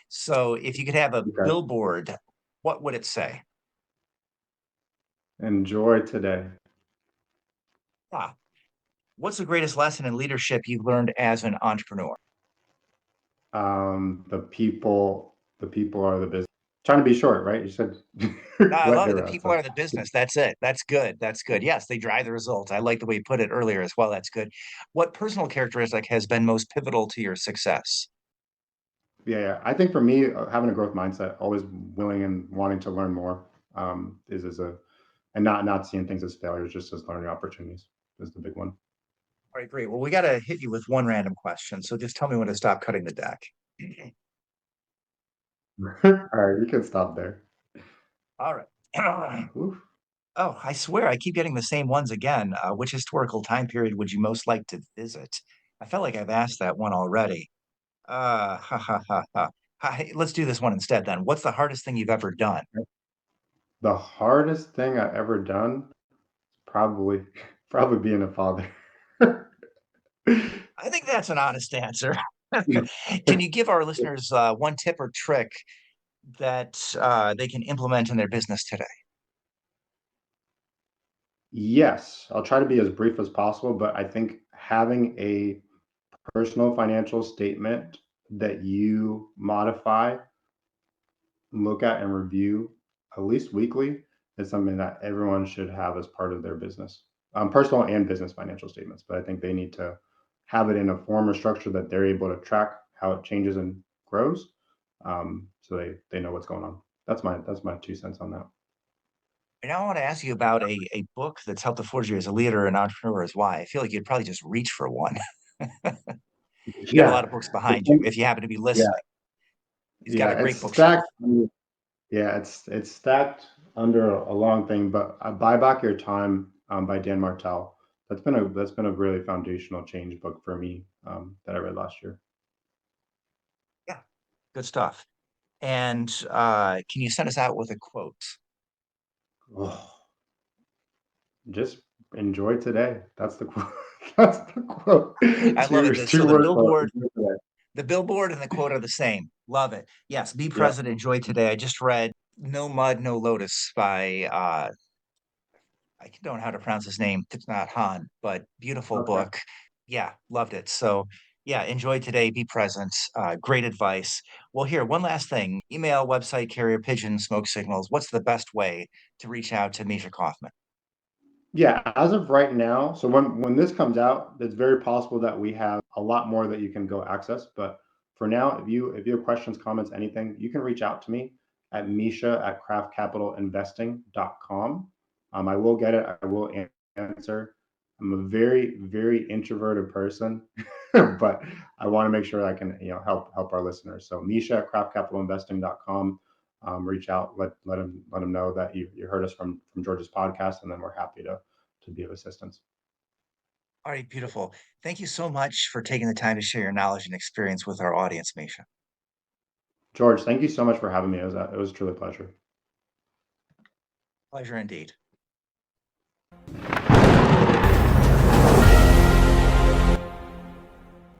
So if you could have a Okay. billboard, what would it say? Enjoy today. Ah, what's the greatest lesson in leadership you've learned as an entrepreneur? The people are the business. Trying to be short, right? You said I right love it. there, The Russ. people are the business. That's it. That's good. That's good. Yes, they drive the results. I like the way you put it earlier as well. That's good. What personal characteristic has been most pivotal to your success? Yeah, yeah. I think for me, having a growth mindset, always willing and wanting to learn more, is a and not seeing things as failures, just as learning opportunities is the big one. All right, great. Well, we got to hit you with one random question. So just tell me when to stop cutting the deck. All right, you can stop there. All right. Oof. Oh, I swear I keep getting the same ones again. Which historical time period would you most like to visit? I felt like I've asked that one already. Ha ha ha ha. Hey, let's do this one instead then. What's the hardest thing you've ever done? The hardest thing I ever done, probably probably being a father. I think that's an honest answer. Can you give our listeners one tip or trick that they can implement in their business today? Yes, I'll try to be as brief as possible, but I think having a personal financial statement that you modify, look at, and review at least weekly is something that everyone should have as part of their business. Personal and business financial statements, but I think they need to have it in a form or structure that they're able to track how it changes and grows, so they know what's going on. That's my 2 cents on that. And now I want to ask you about a book that's helped to forge you as a leader and entrepreneur as why. I feel like you'd probably just reach for one. You got a lot Yeah, of books it's behind you if you happen to be yeah, listening. He's got yeah. a It's great bookshelf. stacked. Yeah, it's stacked under a long thing, but Buy Back Your Time, by Dan Martell. That's been a really foundational change book for me, that I read last year. Yeah, good stuff. And can you send us out with a quote? Oh, just enjoy today. That's the quote. That's the quote. I love Two it. So two words for it. Enjoy today. the billboard and the quote are the same. Love it. Yes, be Yeah. present, enjoy today. I just read No Mud, No Lotus by I don't know how to pronounce his name. It's not Han, but beautiful Okay. book. Yeah, loved it. So yeah, enjoy today, be present. Great advice. Well, here, one last thing. Email, website, carrier pigeon, smoke signals. What's the best way to reach out to Misha Kaufman? Yeah, as of right now, so when this comes out, it's very possible that we have a lot more that you can go access. But for now, if you have questions, comments, anything, you can reach out to me at misha@craftcapitalinvesting.com. I will get it. I will answer. I'm a very, very introverted person, but I want to make sure I can, help our listeners. So misha@craftcapitalinvesting.com. Reach out, let them know that you heard us from George's podcast, and then we're happy to be of assistance. All right, beautiful. Thank you so much for taking the time to share your knowledge and experience with our audience, Misha. George, thank you so much for having me. It was truly a pleasure. Pleasure indeed.